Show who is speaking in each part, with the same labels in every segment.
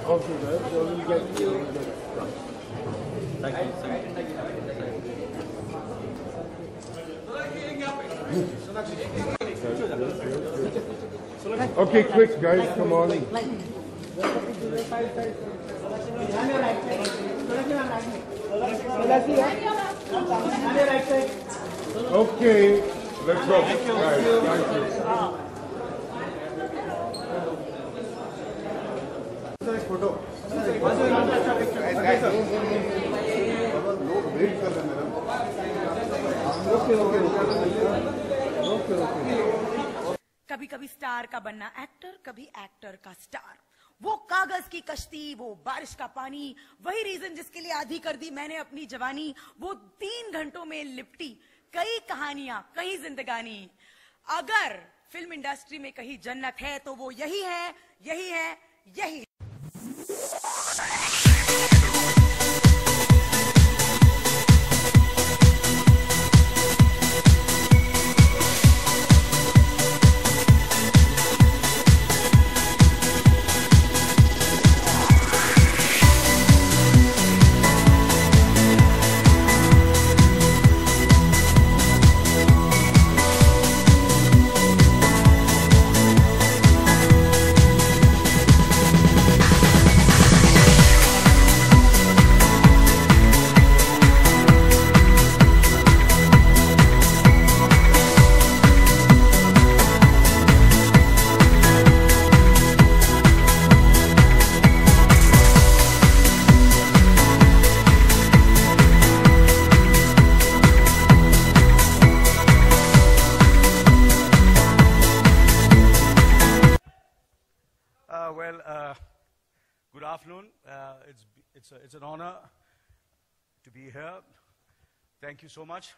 Speaker 1: Also there, so we'll get
Speaker 2: Thank you.
Speaker 1: Okay, quick guys, come on. Okay, let's go. Guys, thank you.
Speaker 3: कभी कभी star का बनना actor, कभी actor का star. वो कागज की कश्ती, वो बारिश का पानी, वही रीजन जिसके लिए आधी कर दी मैंने अपनी जवानी। वो 3 घंटों में लिपटी कई कहानियां, कई जिंदगानी। अगर फिल्म इंडस्ट्री में कहीं जन्नत है तो वो यही है, यही है, यही है।
Speaker 4: Good afternoon. It's an honor to be here. Thank you so much,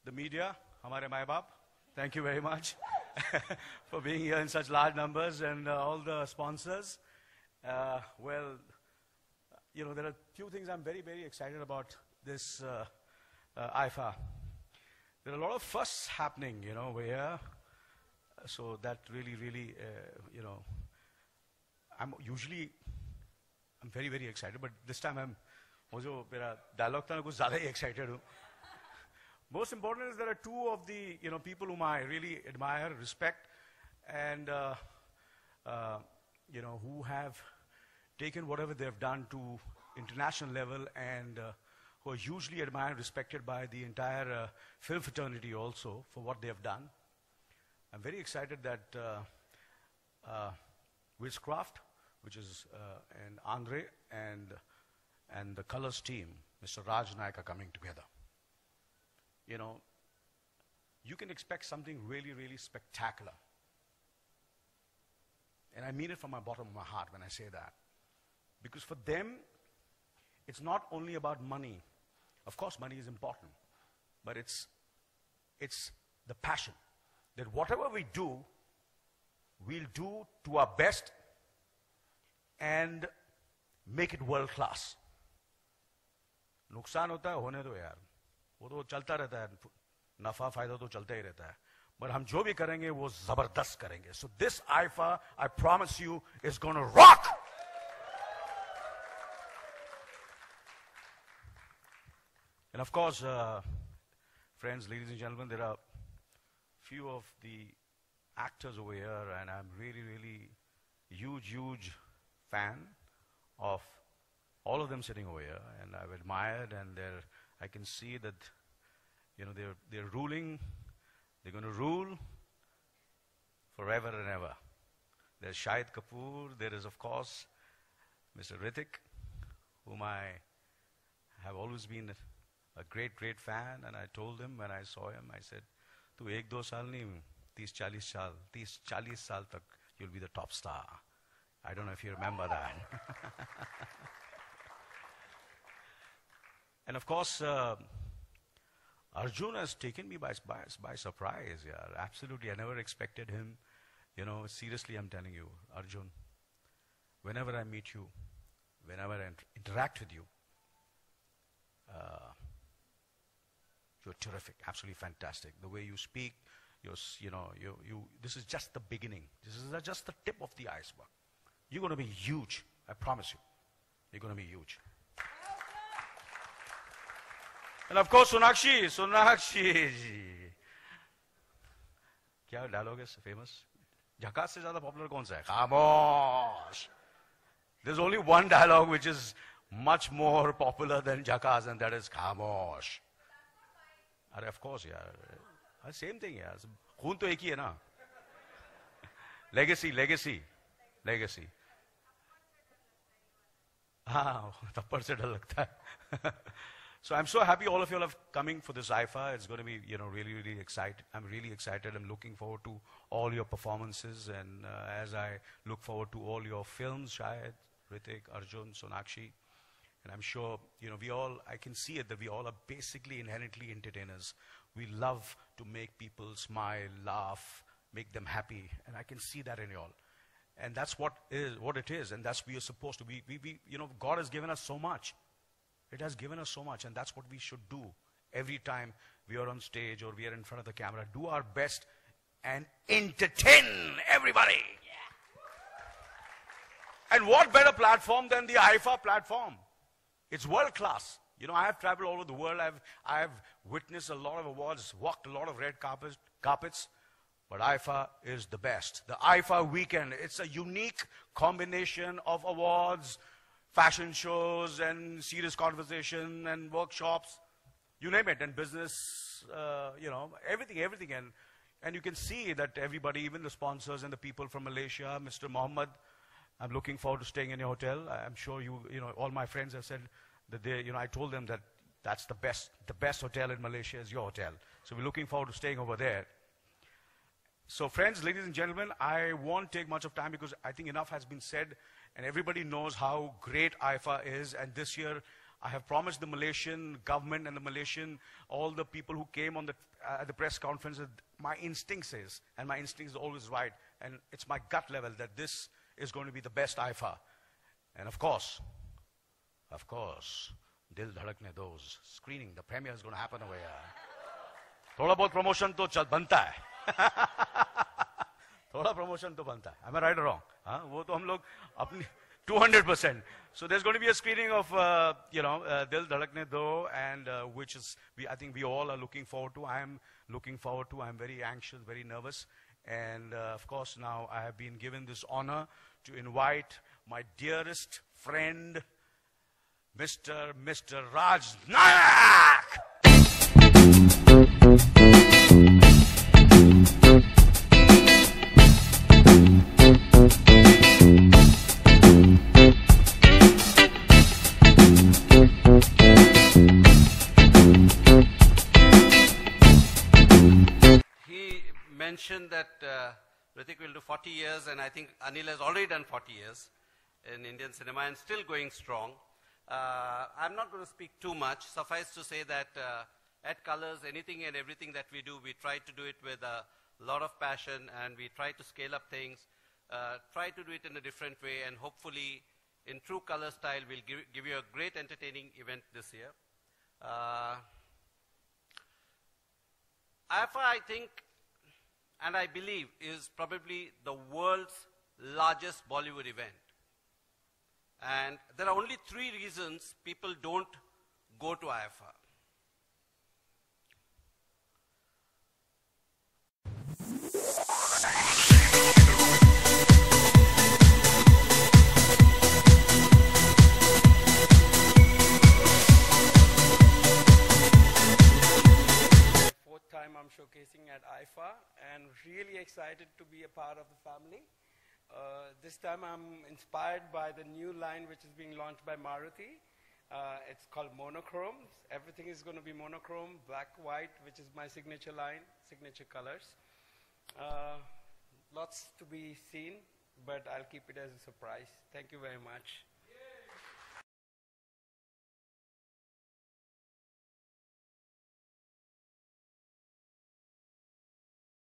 Speaker 4: the media, हमारे माँ बाप. Thank you very much for being here in such large numbers, and all the sponsors. Well, you know, there are few things I'm very, very excited about this IFA. There are a lot of firsts happening, you know, over here. So that really, really, you know, I'm very, very excited, but this time वो जो मेरा dialogue था ना कुछ ज़्यादा ही excited हूँ. Most important is there are two of the, you know, people whom I really admire, respect, and you know, who have taken whatever they have done to international level, and who are hugely admired, respected by the entire film fraternity also for what they have done. I'm very excited that Witchcraft, which is and Andre and the Colors team, Mr. Raj Naik, are coming together. You know, you can expect something really, really spectacular. And I mean it from the bottom of my heart when I say that. Because for them, it's not only about money. Of course, money is important. But it's the passion. That whatever we do, we'll do to our best and make it world class. नुकसान होता है होने दो यार, वो तो चलता रहता है, नफा फायदा तो चलता ही रहता है, but हम जो भी करेंगे वो जबरदस्त करेंगे. So this IFA, I promise you, is going to rock. And of course, friends, ladies and gentlemen, there are few of the actors over here, and I'm really, really huge fan of all of them sitting over here, and I've admired, and I can see that, you know, they're ruling, they're going to rule forever and ever. There's Shahid Kapoor, there is of course Mr. Hrithik, whom I have always been a great fan, and I told him when I saw him, I said, "Tu 1-2 saal nahi, 30-40 saal tak you'll be the top star." I don't know if you remember that. And of course, Arjun has taken me by surprise. Yeah, absolutely. I never expected him. You know, seriously, I'm telling you, Arjun, whenever I meet you, whenever I interact with you, you're terrific, absolutely fantastic. The way you speak, this is just the beginning. This is just the tip of the iceberg. You're going to be huge. I promise you. You're going to be huge. And of course, Sonakshi ji. क्या dialogue is famous? झकास से ज़्यादा popular कौन सा है? Khamosh. There's only one dialogue which is much more popular than झकास, and that is Khamosh. अरे of course यार, same thing यार. खून तो एक ही है ना. Legacy. हाँ, थप्पड़ से डर लगता है. So I'm so happy all of you are coming for this IFA. It's going to be, really excited. I'm really excited. I'm looking forward to all your performances, and as I look forward to all your films, Shahid, Hrithik, Arjun, Sonakshi, and I'm sure, I can see it that we all are basically inherently entertainers. We love to make people smile, laugh, make them happy, and I can see that in you all. And that's what it is, and that's what we are supposed to be. God has given us so much. It has given us so much, and that's what we should do every time we are on stage or we are in front of the camera. Do our best and entertain everybody. Yeah. And what better platform than the IFA platform? It's world class. I have traveled all over the world. I have witnessed a lot of awards, walked a lot of red carpets. But IFA is the best. The IFA weekend, it's a unique combination of awards, fashion shows, and serious conversation, and workshops, you name it, and business, everything. And you can see that everybody, even the sponsors and the people from Malaysia, Mr. Mohammed, I'm looking forward to staying in your hotel. I'm sure all my friends have said that I told them that that's the best hotel in Malaysia is your hotel. So we're looking forward to staying over there. So friends, ladies and gentlemen, I won't take much of time because I think enough has been said. And everybody knows how great IFA is. And this year, I have promised the Malaysian government and all the people who came on at the press conference, that my instinct says, and my instinct is always right, and it's my gut level, that this is going to be the best IFA. And of course, Dil Dhadakne Do's screening, the premiere is going to happen over here. Thoda bahut promotion to banta hai. थोड़ा promotion तो बनता है. Am I right or wrong? वो तो हम लोग अपनी 200%. So there's going to be a screening of Dil Dhadakne Do, and which is I think we all are looking forward to. I am looking forward to. I'm very anxious, very nervous, and of course now I have been given this honor to invite my dearest friend, Mr. Raj Nayak.
Speaker 2: Mentioned that Hrithik will do 40 years, and I think Anil has already done 40 years in Indian cinema and still going strong. I'm not going to speak too much. Suffice to say that at Colors, anything and everything that we do, we try to do it with a lot of passion, and we try to scale up things, try to do it in a different way, and hopefully in true Color style, we'll give you a great entertaining event this year. IFA, I think, and I believe, is probably the world's largest Bollywood event. And there are only 3 reasons people don't go to IFA.
Speaker 5: Time I'm showcasing at IFA, and really excited to be a part of the family. This time I'm inspired by the new line which is being launched by Maruti. It's called Monochrome. Everything is going to be monochrome, black, white, which is my signature line, signature colors. Lots to be seen, but I'll keep it as a surprise. Thank you very much.